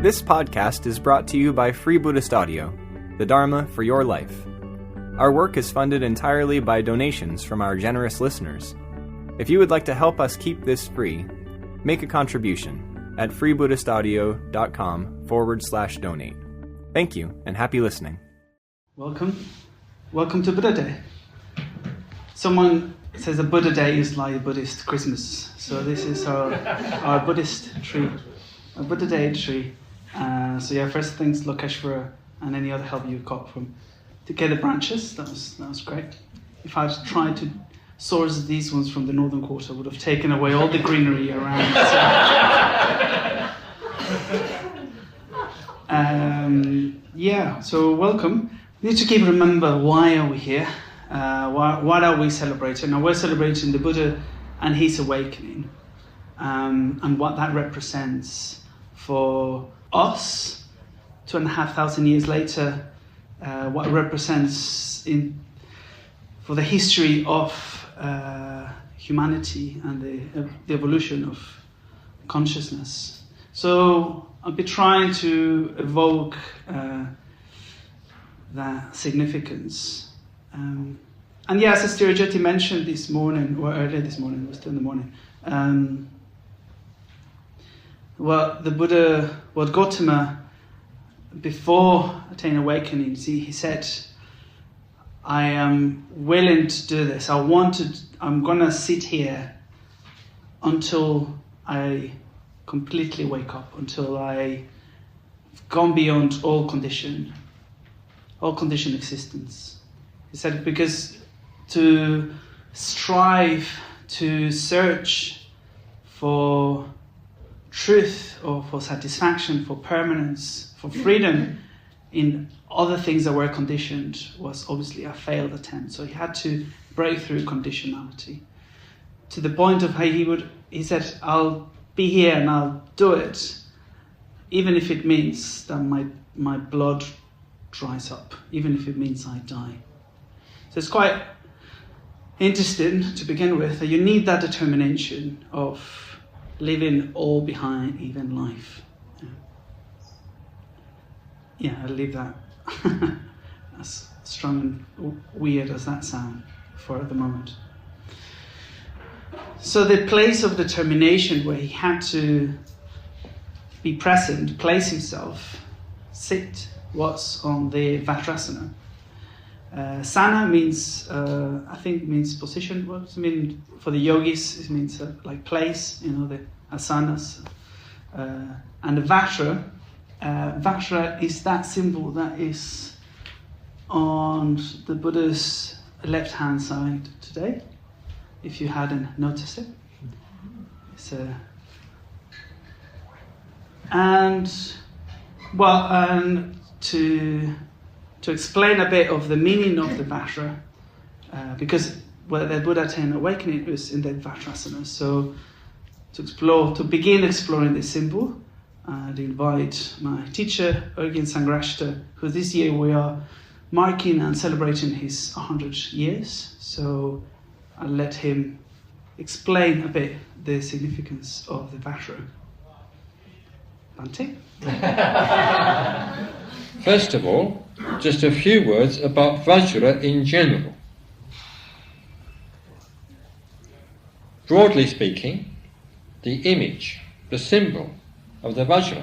This podcast is brought to you by Free Buddhist Audio, the Dharma for your life. Our work is funded entirely by donations from our generous listeners. If you would like to help us keep this free, make a contribution at freebuddhistaudio.com/donate. Thank you, and happy listening. Welcome to Buddha Day. Someone says a Buddha Day is like a Buddhist Christmas. So this is our Buddhist tree, a Buddha Day tree. First things, Lokeshvara and any other help you got from to get the branches. That was great. If I'd tried to source these ones from the Northern Quarter, I would have taken away all the greenery around. So welcome. We need to keep remember, why are we here? What are we celebrating? Now we're celebrating the Buddha and his awakening, and what that represents for us 2,500 years later, what it represents for the history of humanity and the evolution of consciousness. So I'll be trying to evoke that significance. And yeah, as Sister Jyoti mentioned this morning, or earlier this morning, it was still in the morning, the Buddha, Gautama, before attaining awakening, he said, I am willing to do this. I'm going to sit here until I completely wake up, until I've gone beyond all conditioned existence. He said, because to strive, to search for truth or for satisfaction, for permanence, for freedom in other things that were conditioned was obviously a failed attempt. So he had to break through conditionality to the point of how he said, I'll be here and I'll do it, even if it means that my blood dries up, even if it means I die. So it's quite interesting to begin with that you need that determination of leaving all behind, even life. Yeah, I'll leave that as strong and weird as that sounds for the moment. So the place of determination where he had to be present, place himself, sit, was on the Vajrasana. Sana means, means position. What does it mean for the yogis? It means like place, the asanas. And the Vajra, Vajra is that symbol that is on the Buddha's left-hand side today, if you hadn't noticed it. To explain a bit of the meaning of the Vajra, because the Buddha attained awakening was in the Vajrasana. So to begin exploring this symbol, I'd invite my teacher, Sangharakshita, who this year we are marking and celebrating his 100 years. So I'll let him explain a bit the significance of the Vajra. Bhante? First of all, just a few words about Vajra in general. Broadly speaking, the image, the symbol of the Vajra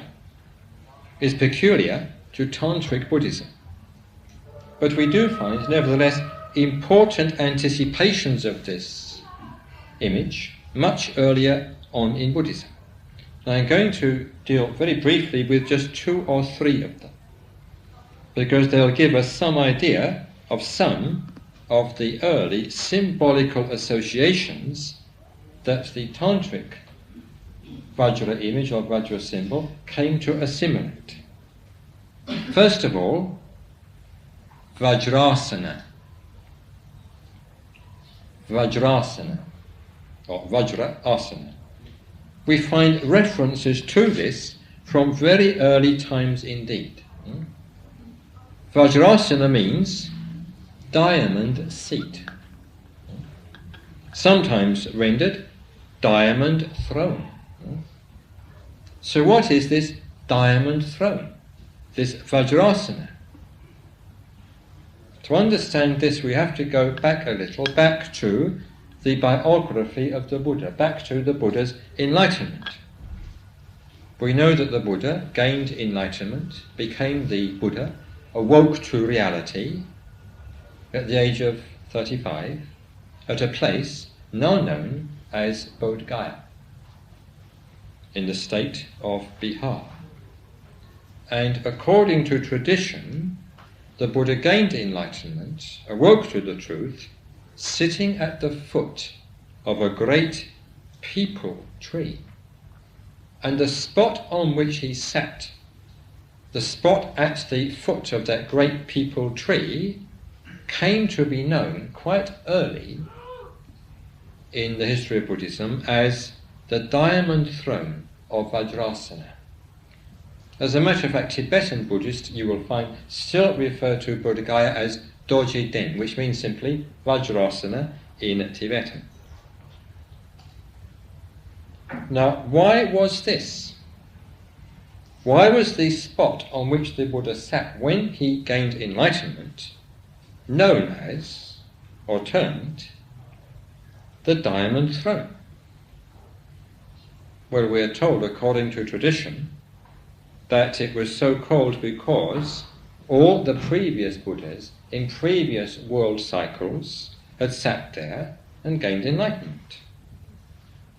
is peculiar to Tantric Buddhism. But we do find, nevertheless, important anticipations of this image much earlier on in Buddhism. Now I'm going to deal very briefly with just 2 or 3 of them, because they'll give us some idea of some of the early symbolical associations that the Tantric Vajra image or Vajra symbol came to assimilate. First of all, Vajrasana. Vajrasana, or Vajrasana. We find references to this from very early times indeed. Vajrasana means diamond seat. Sometimes rendered diamond throne. So what is this diamond throne, this Vajrasana. To understand this, we have to go back a little, back to the biography of the Buddha, back to the Buddha's enlightenment. We know that the Buddha gained enlightenment, became the Buddha, awoke to reality at the age of 35 at a place now known as Bodhi, in the state of Bihar. And according to tradition, the Buddha gained enlightenment, awoke to the truth, sitting at the foot of a great peepal tree. And the spot on which he sat, the spot at the foot of that great peepal tree, came to be known quite early in the history of Buddhism as the diamond throne of Vajrasana. As a matter of fact, Tibetan Buddhists, you will find, still refer to Bodhi as Doji Den, which means simply Vajrasana in Tibetan. Now, why was this? Why was the spot on which the Buddha sat when he gained enlightenment known as, or termed, the diamond throne? Well, we are told, according to tradition, that it was so called because all the previous Buddhas in previous world cycles had sat there and gained enlightenment.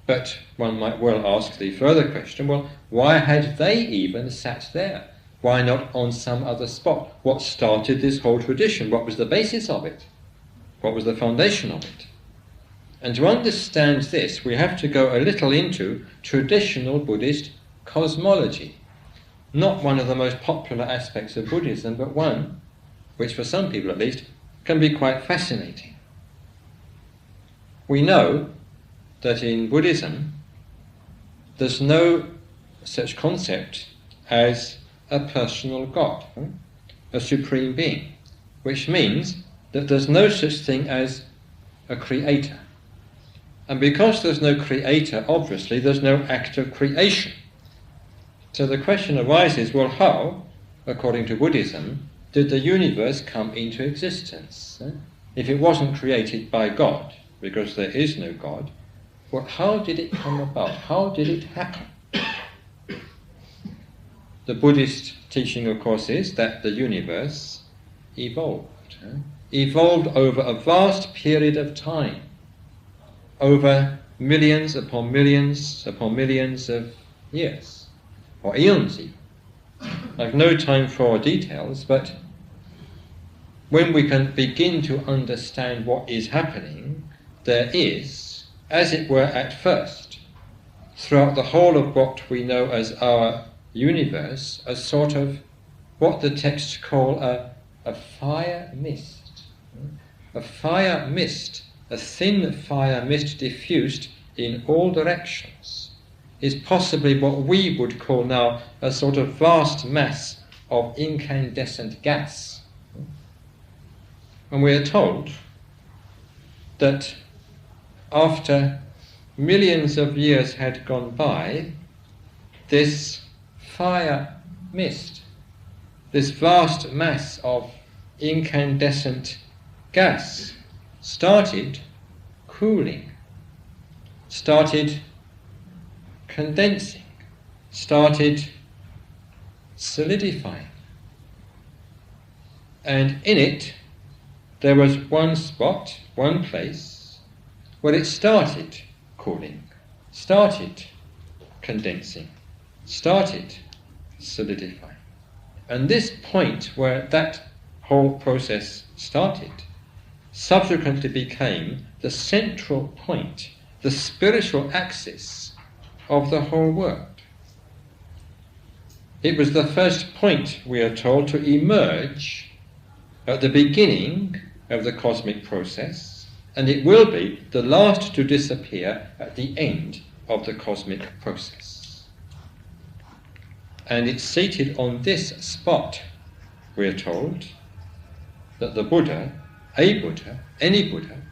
But one might well ask the further question, well, why had they even sat there? Why not on some other spot? What started this whole tradition? What was the basis of it? What was the foundation of it? And to understand this, we have to go a little into traditional Buddhist cosmology. Not one of the most popular aspects of Buddhism, but one which, for some people at least, can be quite fascinating. We know that in Buddhism there's no such concept as a personal God, a supreme being, which means that there's no such thing as a creator. And because there's no creator, obviously there's no act of creation. So the question arises, well, how, according to Buddhism, did the universe come into existence? If it wasn't created by God, because there is no God, well, how did it come about? How did it happen? The Buddhist teaching, of course, is that the universe evolved. Evolved over a vast period of time, over millions upon millions upon millions of years, or eons even. I've no time for details, but when we can begin to understand what is happening, there is, as it were at first, throughout the whole of what we know as our universe, a sort of what the texts call a fire mist. A fire mist, a thin fire mist diffused in all directions, is possibly what we would call now a sort of vast mass of incandescent gas. And we are told that after millions of years had gone by, this fire mist, this vast mass of incandescent gas, started cooling, started condensing, started solidifying. And in it, there was one spot, one place, where it started cooling, started condensing, started solidifying. And this point where that whole process started subsequently became the central point, the spiritual axis of the whole world. It was the first point, we are told, to emerge at the beginning of the cosmic process, and it will be the last to disappear at the end of the cosmic process. And it's seated on this spot, we are told, that the Buddha, a Buddha, any Buddha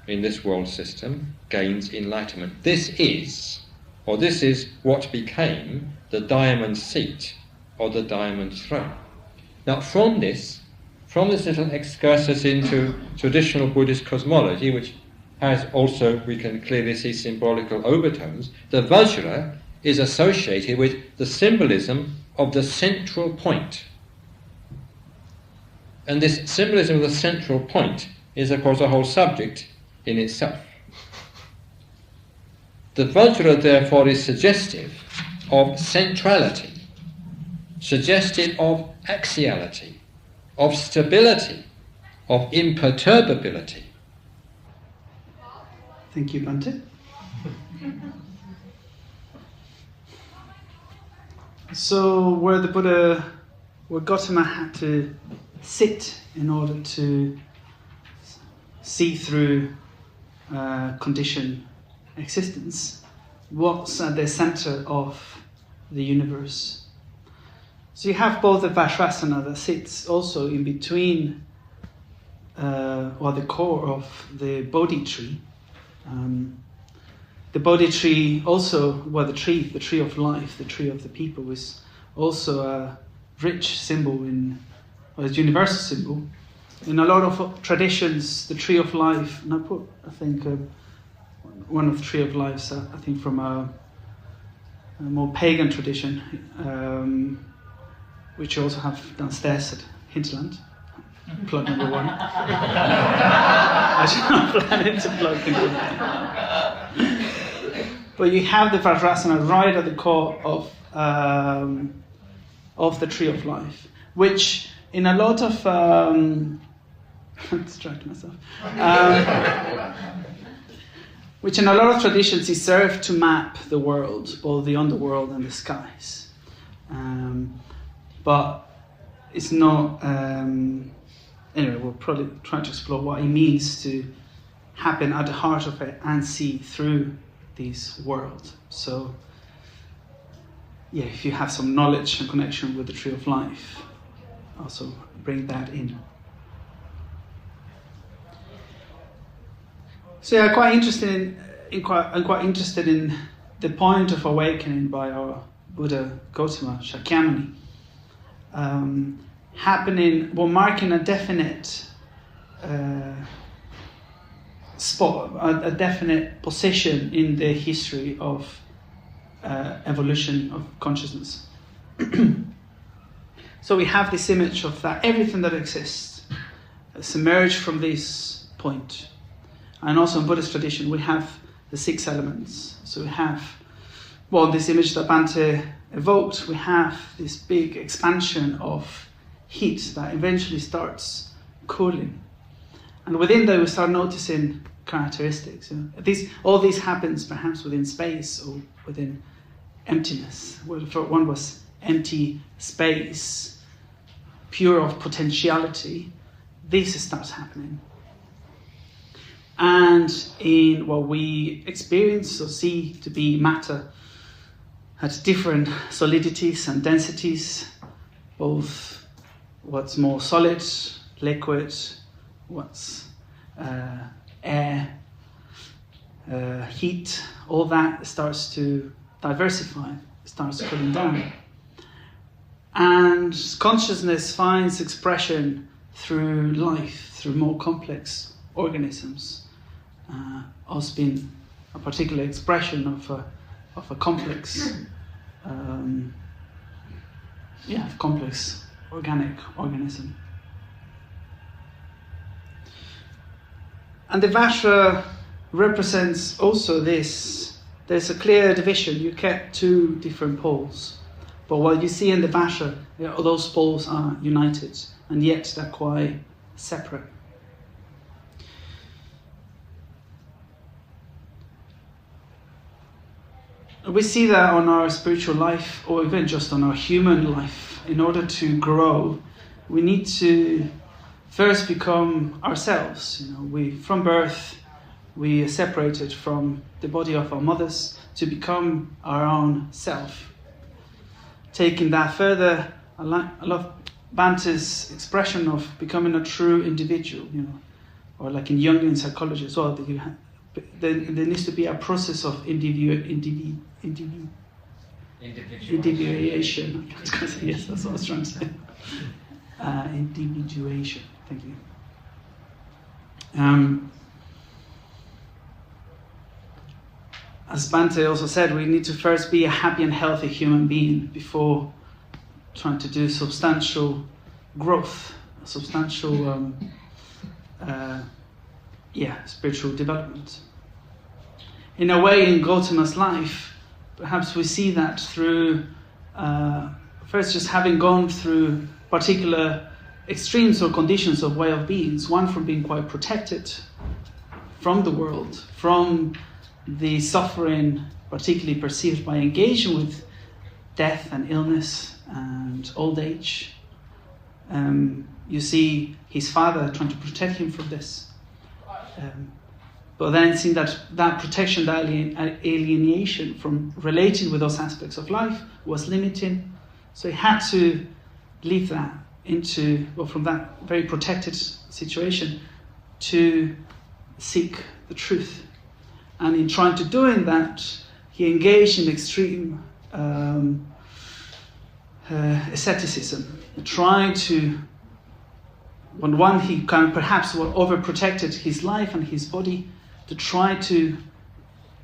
in this world system, gains enlightenment. This is what became the diamond seat of the diamond throne. Now from this little excursus into traditional Buddhist cosmology, which has also, we can clearly see, symbolical overtones, the vajra is associated with the symbolism of the central point. And this symbolism of the central point is, of course, a whole subject in itself. The vajra, therefore, is suggestive of centrality, suggestive of axiality, of stability, of imperturbability. Thank you, Bhante. So where Gautama had to sit in order to see through conditioned existence, what's at the center of the universe. So you have both the Vajrasana that sits also in between, the core of the Bodhi tree. The Bodhi tree also, the tree of life, the tree of the people, is also a rich symbol a universal symbol. In a lot of traditions, the tree of life, and I think one of the tree of lives, I think from a more pagan tradition, which you also have downstairs at Hinterland. Plug number one. I should not plan it to plug number one. But you have the Vajrasana right at the core of the tree of life, which in a lot of I'm distracting myself. Which in a lot of traditions is served to map the world, both the underworld and the skies. But it's not. Anyway, we'll probably try to explore what it means to happen at the heart of it and see through this world. So, if you have some knowledge and connection with the tree of life, also bring that in. So, I'm quite interested in the point of awakening by our Buddha Gautama Shakyamuni. Marking a definite spot, a definite position in the history of evolution of consciousness. So we have this image of that everything that exists has emerged from this point. And also in Buddhist tradition, we have the 6 elements. So we have, this image that Bhante evoked, we have this big expansion of heat that eventually starts cooling. And within that we start noticing characteristics. All this happens perhaps within space or within emptiness. One was empty space, pure of potentiality. This starts happening. And in what we experience or see to be matter has different solidities and densities, both what's more solid, liquid, what's air, heat, all that starts to diversify, starts cooling down. And consciousness finds expression through life, through more complex organisms. Also been a particular expression of a complex, complex organic organism. And the Vajra represents also this. There's a clear division. You get 2 different poles. But what you see in the Vajra, those poles are united, and yet they're quite separate. We see that on our spiritual life, or even just on our human life. In order to grow, we need to first become ourselves. From birth, we are separated from the body of our mothers to become our own self. Taking that further, I love Bhante's expression of becoming a true individual, or like in Jungian psychology as well, that there needs to be a process of individuation. Individuation. Yes, that's what I was trying to say. Individuation. Thank you. As Bhante also said, we need to first be a happy and healthy human being before trying to do substantial growth, substantial spiritual development. In a way, in Gautama's life, perhaps we see that through first just having gone through particular extremes or conditions of way of being. One, from being quite protected from the world, from the suffering particularly perceived by engaging with death and illness and old age. You see his father trying to protect him from this. But then seeing that protection, that alienation from relating with those aspects of life was limiting. So he had to leave that from that very protected situation to seek the truth. And in trying to doing that, he engaged in extreme asceticism, trying to, on one, he kind of perhaps overprotected his life and his body to try to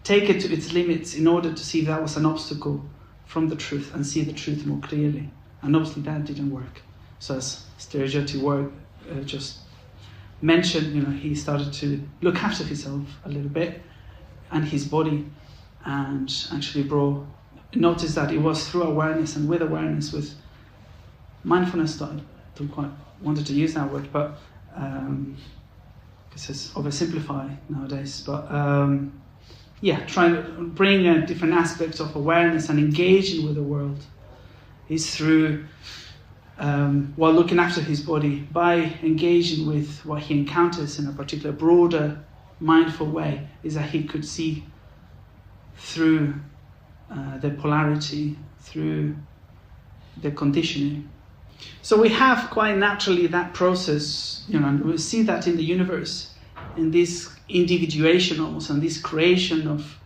take it to its limits in order to see if that was an obstacle from the truth and see the truth more clearly. And obviously that didn't work. So as Stereojoti just mentioned, he started to look after himself a little bit and his body, and actually noticed that it was through awareness and with awareness, with mindfulness, that I don't quite wanted to use that word, but because it's oversimplified nowadays, but trying to bring a different aspects of awareness and engaging with the world is through, while looking after his body, by engaging with what he encounters in a particular broader mindful way, is that he could see through the polarity, through the conditioning. So we have quite naturally that process, and we see that in the universe, in this individuation almost, and this creation of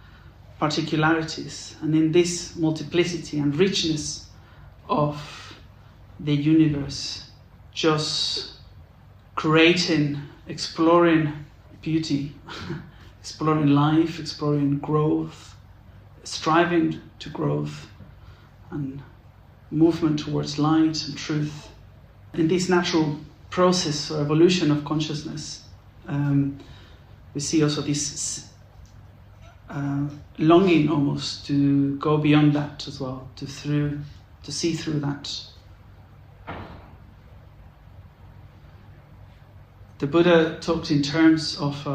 particularities, and in this multiplicity and richness of the universe, just creating, exploring beauty, exploring life, exploring growth, striving to growth, and movement towards light and truth. In this natural process or evolution of consciousness, we see also this longing almost to go beyond that as well, to see through that. The Buddha talked in terms of,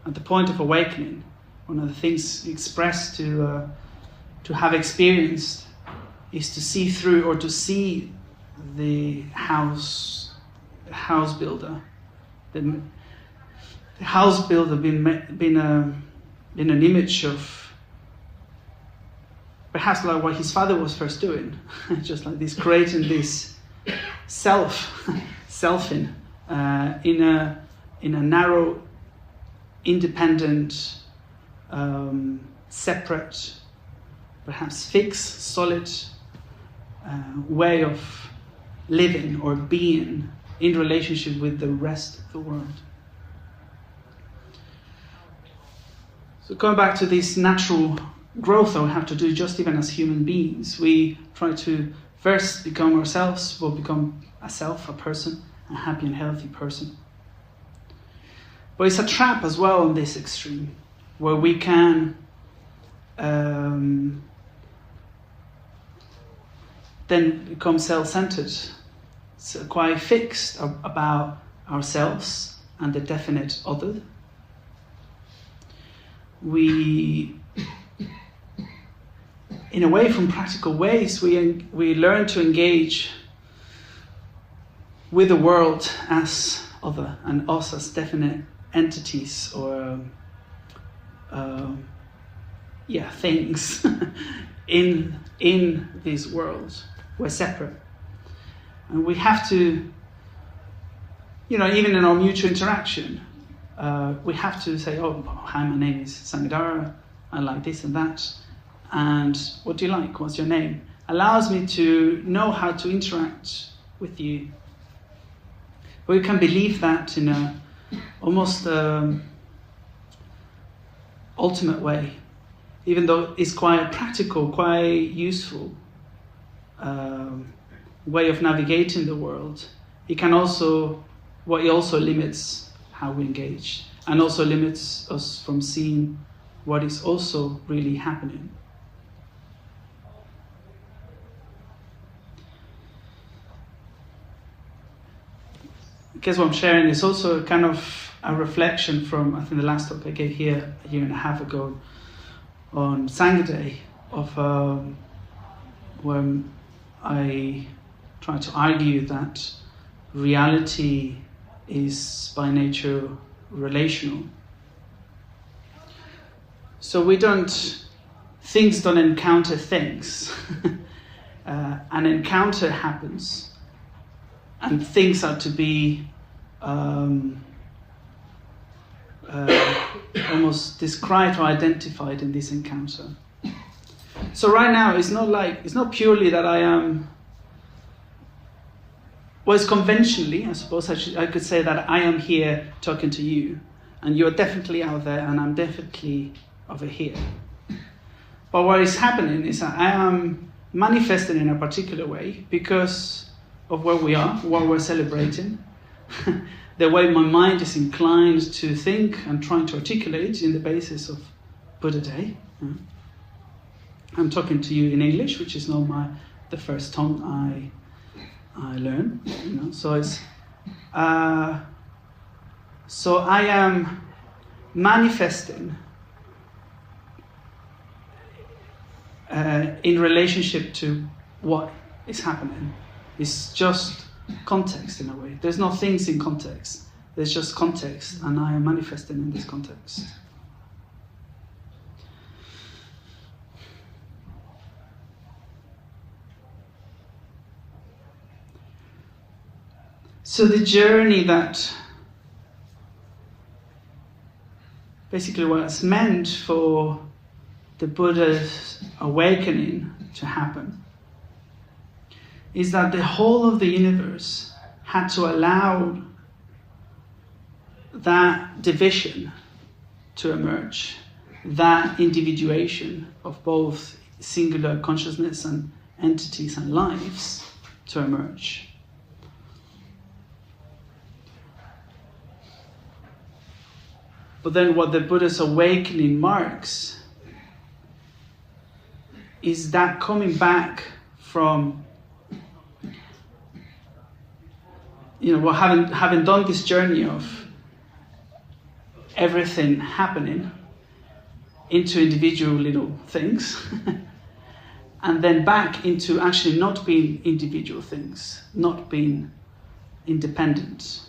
at the point of awakening, one of the things he expressed to have experienced is to see through, or to see the house builder. The house builder been an image of perhaps like what his father was first doing, just like this, creating this selfing in a narrow, independent, separate, perhaps fixed, solid way of living or being in relationship with the rest of the world. So going back to this natural growth that we have to do just even as human beings, we try to first become ourselves, or become a self, a person, a happy and healthy person. But it's a trap as well on this extreme, where we can then become self-centered, so quite fixed about ourselves and the definite other. We, in a way, from practical ways, we learn to engage with the world as other, and us as definite entities or things in this world. We're separate, and we have to, even in our mutual interaction, we have to say, "Oh, hi, my name is Sanghadhara. I like this and that," and what do you like? What's your name? Allows me to know how to interact with you. We can believe that in a almost ultimate way, even though it's quite practical, quite useful way of navigating the world. It also limits how we engage, and also limits us from seeing what is also really happening. Because what I'm sharing is also kind of a reflection from, I think, the last talk I gave here a year and a half ago on Sangharakshita, of when I try to argue that reality is by nature relational. So things don't encounter things. An encounter happens, and things are to be almost described or identified in this encounter. So right now, it's not purely that I am. Well, it's conventionally, I suppose I could say that I am here talking to you, and you're definitely out there, and I'm definitely over here. But what is happening is that I am manifesting in a particular way because of where we are, what we're celebrating, the way my mind is inclined to think and trying to articulate in the basis of Buddha Day. I'm talking to you in English, which is not the first tongue I learn. So it's so I am manifesting in relationship to what is happening. It's just context in a way. There's no things in context. There's just context, and I am manifesting in this context. So the journey that basically was meant for the Buddha's awakening to happen is that the whole of the universe had to allow that division to emerge, that individuation of both singular consciousness and entities and lives to emerge. But then what the Buddha's awakening marks is that coming back from, having done this journey of everything happening into individual little things, and then back into actually not being individual things, not being independent.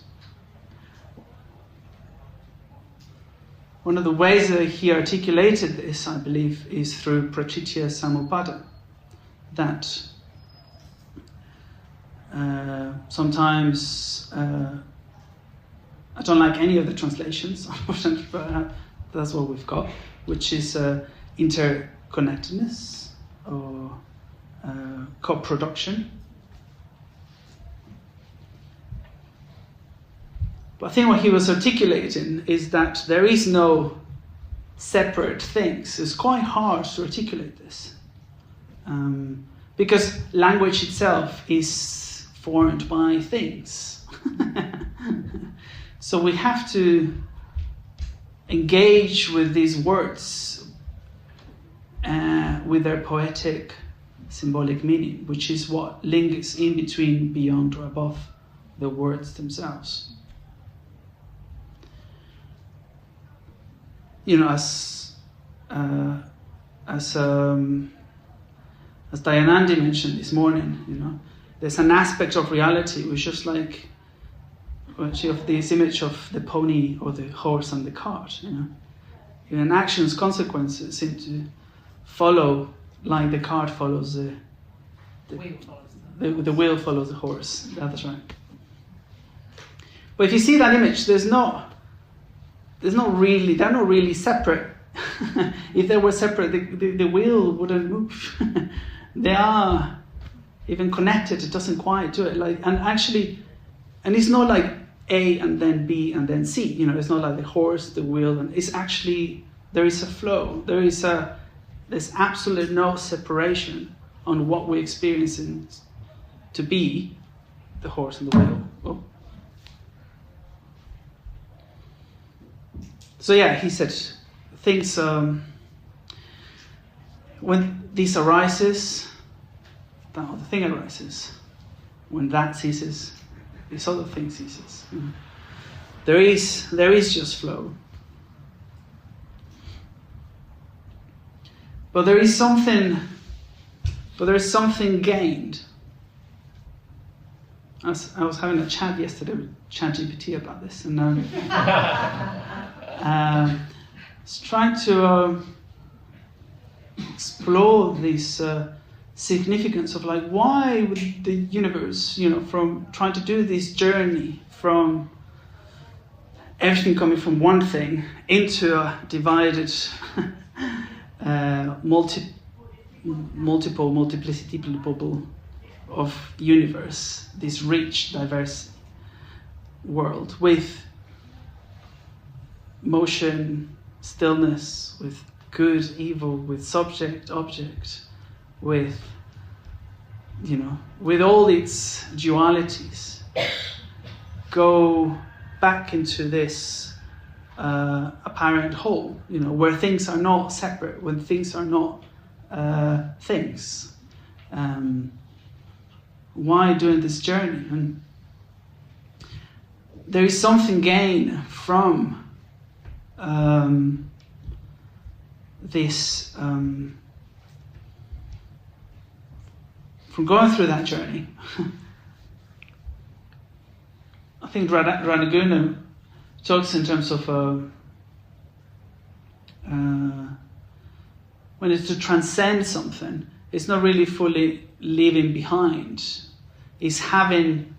One of the ways that he articulated this, I believe, is through pratitya samuppada, that sometimes I don't like any of the translations, unfortunately, but that's what we've got, which is interconnectedness or co-production. But I think what he was articulating is that there is no separate things. It's quite hard to articulate this because language itself is formed by things. So we have to engage with these words with their poetic, symbolic meaning, which is what lingers in between, beyond, or above the words themselves. As Dayanandi mentioned this morning, there's an aspect of reality which just like of this image of the pony or the horse and the cart. And actions, consequences seem to follow like the cart follows the wheel follows the horse. That's right. But if you see that image, they're not really separate if they were separate, the wheel wouldn't move. They are even connected, it doesn't quite do it. And it's not like A and then B and then C. It's not like the horse, the wheel, and it's actually, there is a flow. There's absolutely no separation on what we experience to be the horse and the wheel. Oh. So yeah, he said things, when this arises, the thing arises. When that ceases, this other thing ceases. There is just flow. But there is something gained. I was having a chat yesterday with ChatGPT about this, and I was trying to explore this significance of why would the universe, from trying to do this journey from everything coming from one thing into a divided multiplicity bubble of universe, this rich, diverse world with motion, stillness, with good, evil, with subject, object, with all its dualities, go back into this apparent whole, where things are not separate, when things are not things. Why doing this journey? And there is something gained from this, from going through that journey. I think Ranaguna talks in terms of when it's to transcend something, it's not really fully leaving behind. It's having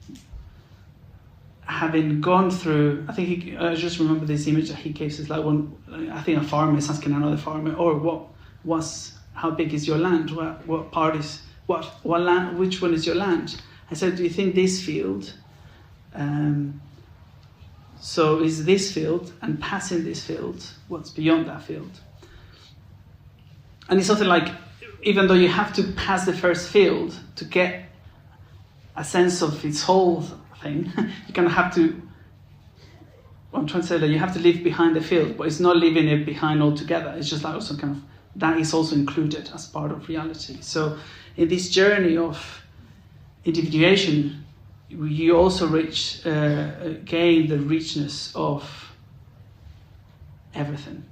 gone through. I think I just remember this image that he gives. It's like when I think a farmer is asking another farmer, how big is your land? What part is what land? Which one is your land? I said, do you think this field? So is this field, and passing this field, what's beyond that field? And it's something like, even though you have to pass the first field to get a sense of its whole thing, you kind of have to, I'm trying to say that you have to leave behind the field, but it's not leaving it behind altogether. It's just like also kind of, that is also included as part of reality. So in this journey of individuation, you also gain the richness of everything.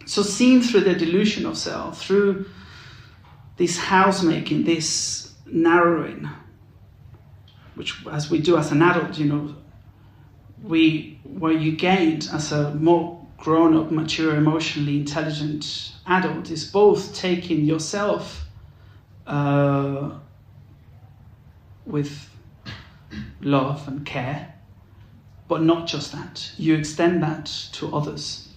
So seen through the delusion of self, through this housemaking, this narrowing, which as we do as an adult, what you gained as a more grown-up, mature, emotionally intelligent adult is both taking yourself with love and care, but not just that. You extend that to others.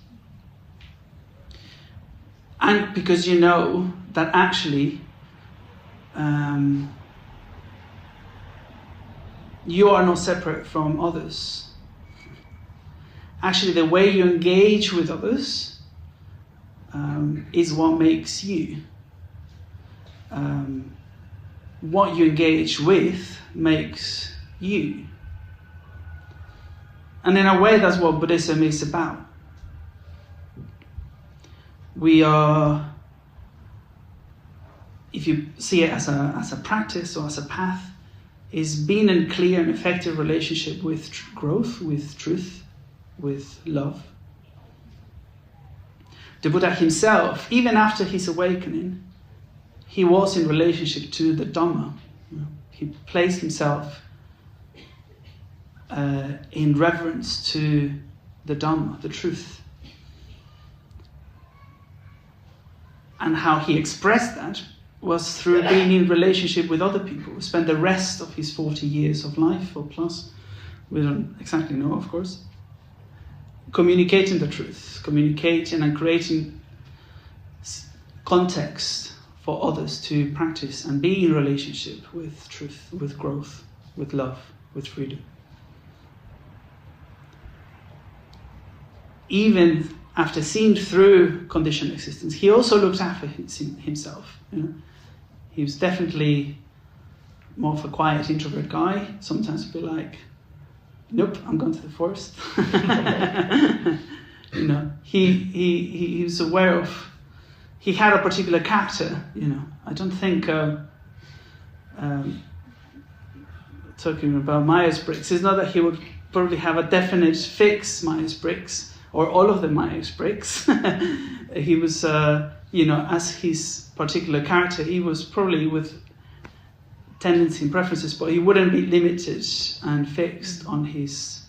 And because you know that actually you are not separate from others. Actually, the way you engage with others is what makes you. What you engage with makes you. And in a way, that's what Buddhism is about. We are, if you see it as a practice or as a path, is being in clear and effective relationship with growth, with truth, with love. The Buddha himself, even after his awakening, he was in relationship to the Dhamma. He placed himself in reverence to the Dhamma, the truth. And how he expressed that was through being in relationship with other people. He spent the rest of his 40 years of life or plus, we don't exactly know, of course, communicating the truth, communicating and creating context for others to practice and be in relationship with truth, with growth, with love, with freedom. Even after seeing through conditioned existence, he also looked after himself. You know? He was definitely more of a quiet introvert guy. Sometimes he'd be like, nope, I'm going to the forest. You know, he was aware of, he had a particular character, you know. I don't think, talking about Myers-Briggs, it's not that he would probably have a definite fixed Myers-Briggs, or all of the Myers-Briggs. He was, you know, as his particular character, he was probably with tendency and preferences, but he wouldn't be limited and fixed on his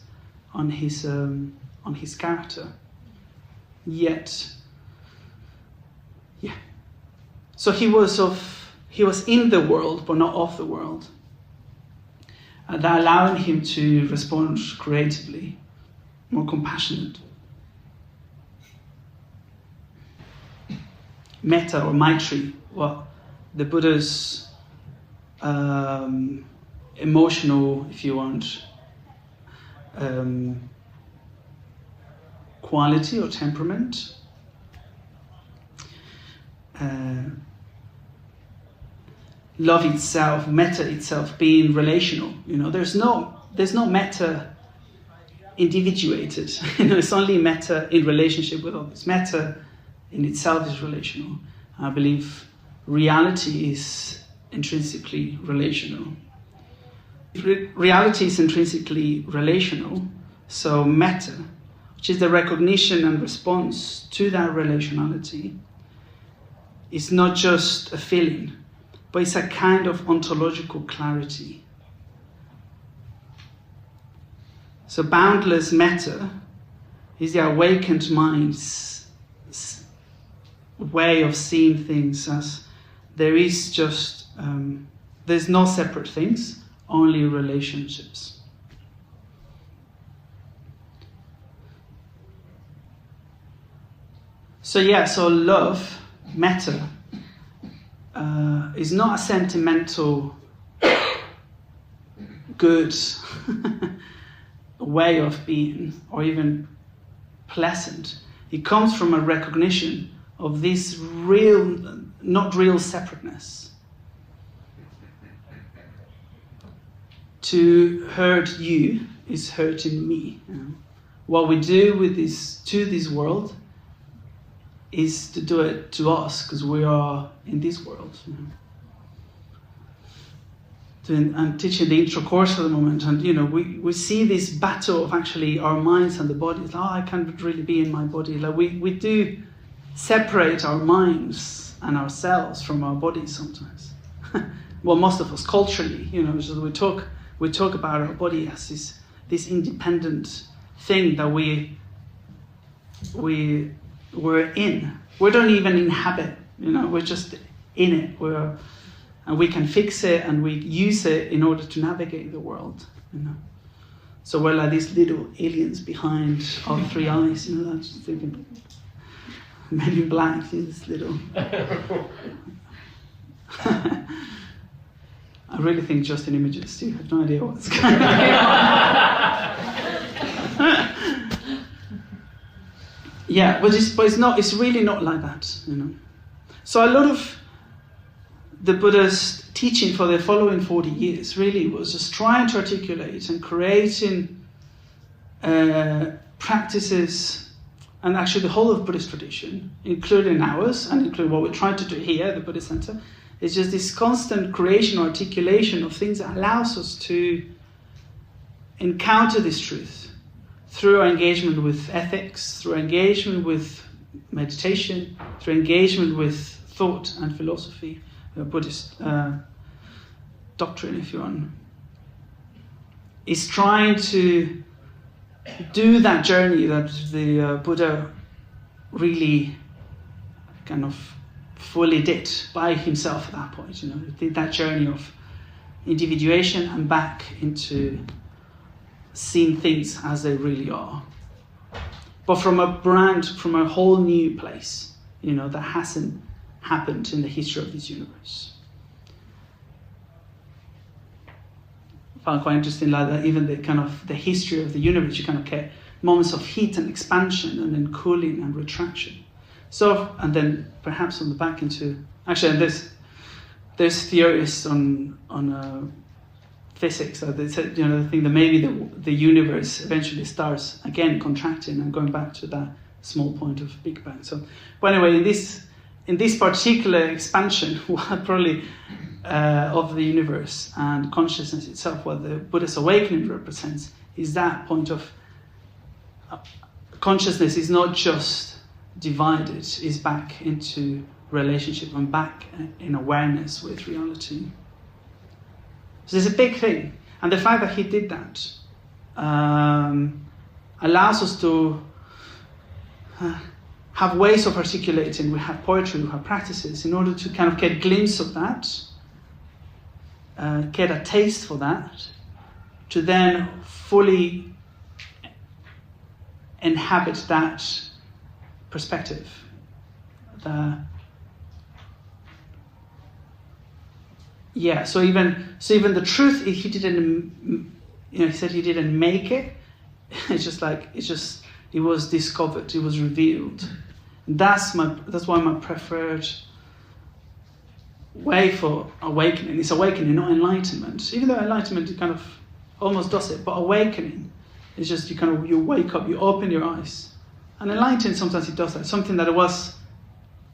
character. Yet, yeah. So he was in the world, but not of the world. And that allowing him to respond creatively, more compassionate. Metta or Maitri, well, the Buddha's emotional, if you want, quality or temperament. Love itself, metta itself, being relational. You know, there's no metta individuated. You know, it's only metta in relationship with others. Metta in itself is relational. I believe reality is intrinsically relational. Reality is intrinsically relational, so metta, which is the recognition and response to that relationality, is not just a feeling, but it's a kind of ontological clarity. So boundless metta is the awakened mind's way of seeing things as there is just, there's no separate things, only relationships. So love, metta, is not a sentimental, good way of being, or even pleasant. It comes from a recognition of this real, not real separateness. To hurt you is hurting me. You know? What we do with this to this world is to do it to us, because we are in this world. You know? I'm teaching the intro course for the moment, and you know, we see this battle of actually our minds and the body. It's like, I can't really be in my body. Like we do separate our minds and ourselves from our bodies sometimes. Well, most of us culturally, you know, so we talk about our body as this independent thing that we're in. We don't even inhabit, you know, we're just in it. And we can fix it and we use it in order to navigate the world, you know. So we're like these little aliens behind our three eyes, you know, that's just thinking, Men in Black, this little. I really think just in images too. I have no idea what's going on. Yeah, but it's really not like that, you know. So a lot of the Buddha's teaching for the following 40 years really was just trying to articulate and creating practices, and actually the whole of Buddhist tradition, including ours and including what we're trying to do here at the Buddhist Centre, is just this constant creation or articulation of things that allows us to encounter this truth through our engagement with ethics, through engagement with meditation, through engagement with thought and philosophy, Buddhist doctrine, if you want. Is trying to do that journey that the Buddha really kind of fully did by himself at that point. You know, he did that journey of individuation and back into seeing things as they really are. but from a whole new place, that hasn't happened in the history of this universe. I found quite interesting, like that, even the history of the universe, you kind of get moments of heat and expansion, and then cooling and retraction. So, and then perhaps on the back into, actually, and there's theorists on physics that they said, they think that maybe the universe eventually starts again contracting and going back to that small point of Big Bang. So, but anyway, in this particular expansion, probably of the universe and consciousness itself, what the Buddhist awakening represents is that point of consciousness is not just divided, is back into relationship and back in awareness with reality. So it's a big thing. And the fact that he did that allows us to have ways of articulating. We have poetry, we have practices, in order to kind of get a glimpse of that, get a taste for that, to then fully inhabit that perspective. So even the truth, he didn't, he said he didn't make it. It was discovered, it was revealed. And that's why my preferred way for awakening is awakening, not enlightenment. Even though enlightenment kind of almost does it, but awakening is just you wake up, you open your eyes. And enlightenment, sometimes it does that. Something that was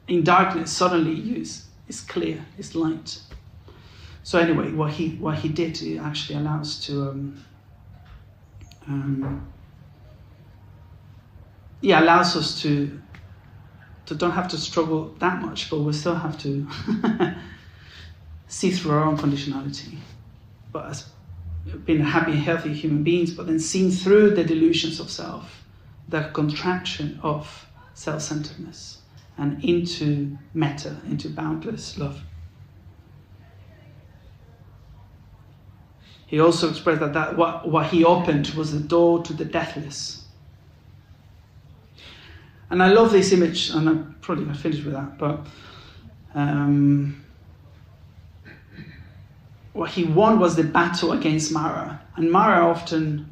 in darkness suddenly is clear, is light. So anyway, what he did, it actually allows to allows us to don't have to struggle that much, but we still have to see through our own conditionality. But as being happy, healthy human beings, but then seeing through the delusions of self, the contraction of self-centeredness, and into metta, into boundless love. He also expressed that what he opened was the door to the deathless. And I love this image, and I'm probably going to finish with that, but what he won was the battle against Mara. And Mara often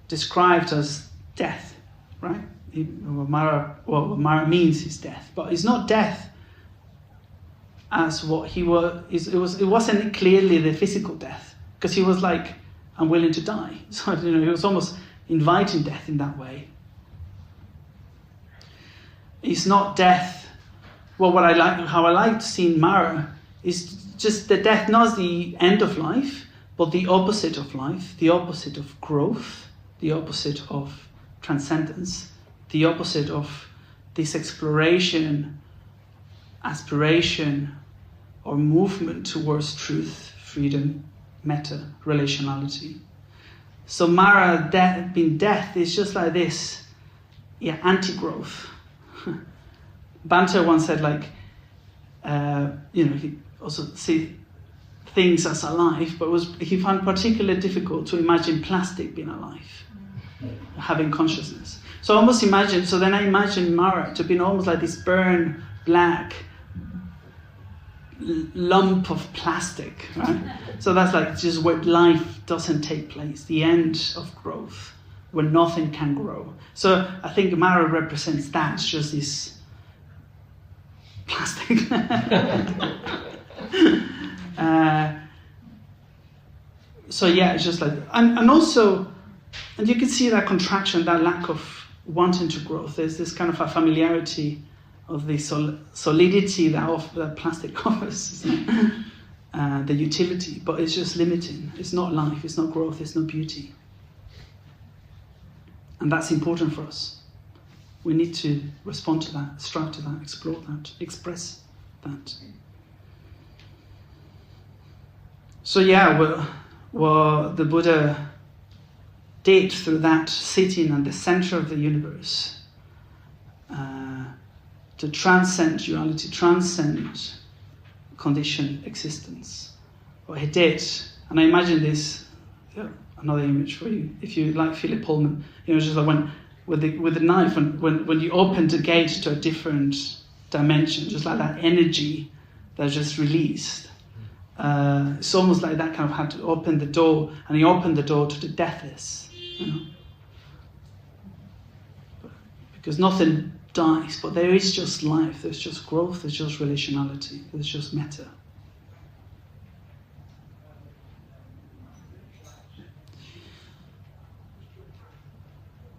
described as death, right? What Mara means is death, but it's not death as what he was. It wasn't clearly the physical death, because he was like, I'm willing to die. So he was almost inviting death in that way. It's not death. Well, how I like seeing Mara is just the death, not the end of life, but the opposite of life, the opposite of growth, the opposite of transcendence, the opposite of this exploration, aspiration, or movement towards truth, freedom, metta, relationality. So Mara, being death, is just like this, anti-growth. Banter once said, he also see things as alive, but he found particularly difficult to imagine plastic being alive, having consciousness. So then I imagine Mara to be almost like this burnt black lump of plastic, right? So that's like just where life doesn't take place, the end of growth, where nothing can grow. So I think Mara represents that, it's just this plastic. It's just like, and also, and you can see that contraction, that lack of wanting to grow. There's this kind of a familiarity of the solidity that plastic offers, the utility, but it's just limiting. It's not life, it's not growth, it's not beauty. And that's important for us. We need to respond to that, strive to that, explore that, express that. So what the Buddha did through that sitting at the center of the universe, to transcend duality, transcend conditioned existence. What he did, and I imagine this, another image for you, if you like Philip Pullman, just like when with the knife, when you open the gate to a different dimension, just like that energy that's just released. It's almost like that kind of had to open the door, and he opened the door to the deathless, because nothing dies, but there is just life, there's just growth, there's just relationality, there's just metta.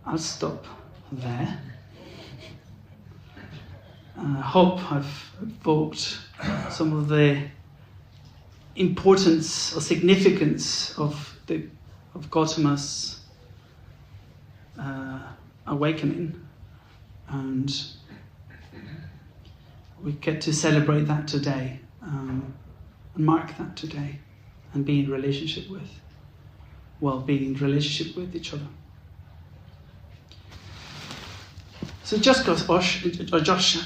I'll stop there. I hope I've evoked some of the importance or significance of Gautama's awakening, and we get to celebrate that today, and mark that today, and be in relationship with, being in relationship with each other. So Josh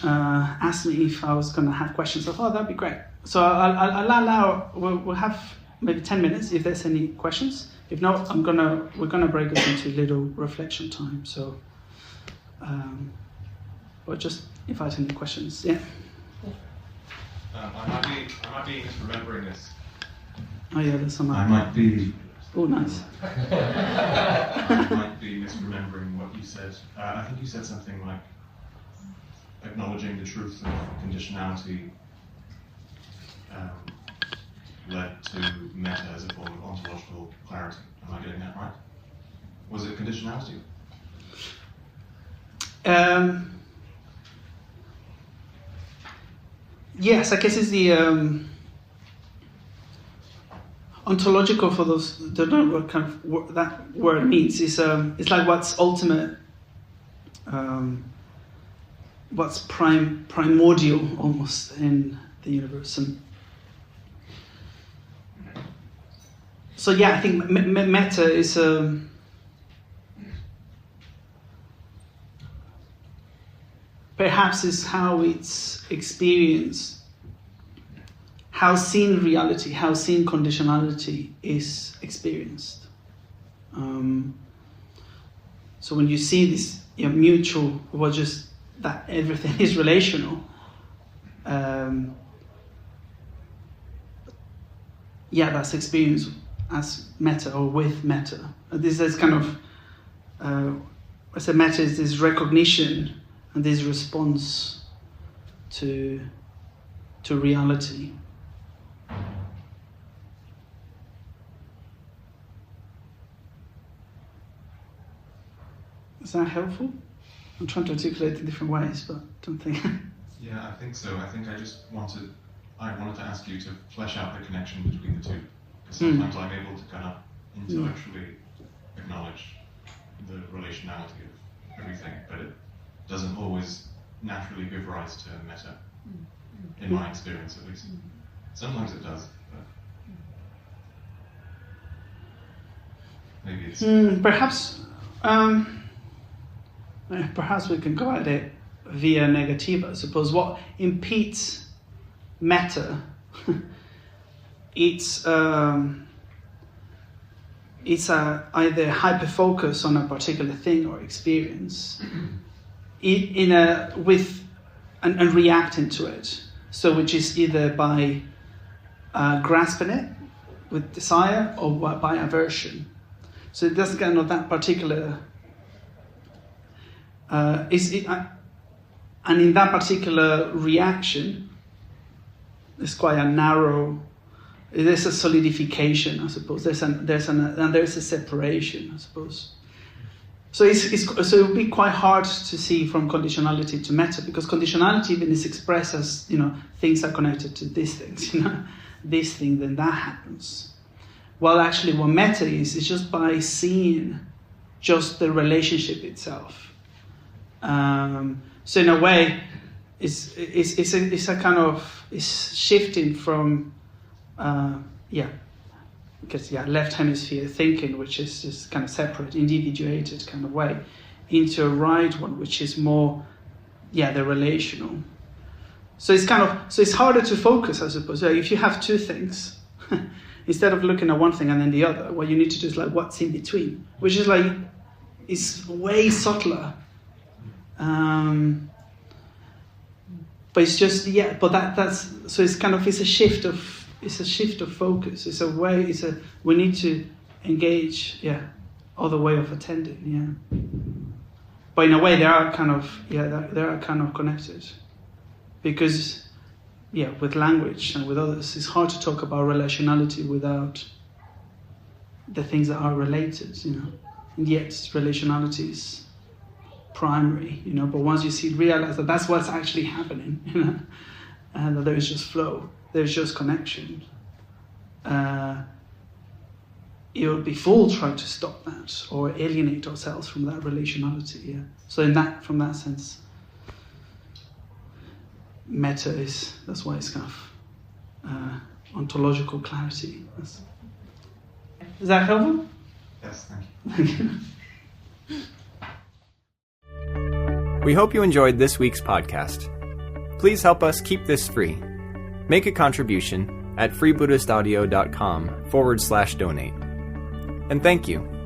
asked me if I was going to have questions. I thought that'd be great. So I'll allow. We'll have maybe 10 minutes if there's any questions. If not, we're gonna break it into little reflection time. So, or just invite any questions. Yeah. I might be misremembering this. Oh yeah, there's some. I might be. Oh, nice. I might be misremembering what you said. I think you said something like acknowledging the truth of conditionality led to metta as a form of ontological clarity. Am I getting that right? Was it conditionality? Yes, I guess it's the ontological, for those that don't know what kind of that word means. It's like what's ultimate, what's primordial almost in the universe. And so yeah, I think metta is perhaps is how it's experienced, how seen reality, how seen conditionality is experienced. So when you see this mutual, or just that everything is relational, that's experienced as metta or with metta. This is kind of, I said metta is this recognition and this response to reality. Is that helpful? I'm trying to articulate it in different ways, but I don't think. Yeah, I think so. I think I wanted to ask you to flesh out the connection between the two. Because sometimes I'm able to kind of intellectually acknowledge the relationality of everything, but it doesn't always naturally give rise to metta, in my experience at least. Sometimes it does, but maybe it's... Perhaps we can go at it via negativa. I suppose what impedes metta, it's either hyper focus on a particular thing or experience, and reacting to it. So which is either by grasping it with desire or by aversion. So it doesn't kind of that particular. And in that particular reaction, it's quite a narrow. There's a solidification, I suppose. There's a separation, I suppose. So so it would be quite hard to see from conditionality to metta, because conditionality even is expressed as things are connected to these things. This thing, then that happens. Well, actually, what metta is just by seeing just the relationship itself. So in a way, it's a kind of shifting from left hemisphere thinking, which is just kind of separate, individuated kind of way, into a right one, which is more the relational. So it's harder to focus, I suppose. So if you have two things, instead of looking at one thing and then the other, what you need to do is like what's in between, which is like is way subtler. But it's just but that's so it's kind of it's a shift of focus. It's a way. We need to engage other way of attending. But in a way they are kind of connected, because with language and with others it's hard to talk about relationality without the things that are related, and yet relationality is primary, but once you realize that that's what's actually happening, and that there is just flow, there's just connection, it would be fool trying to stop that or alienate ourselves from that relationality. So from that sense, metta that's why it's kind of ontological clarity. Is that helpful? Yes, thank you. We hope you enjoyed this week's podcast. Please help us keep this free. Make a contribution at freebuddhistaudio.com/donate. And thank you.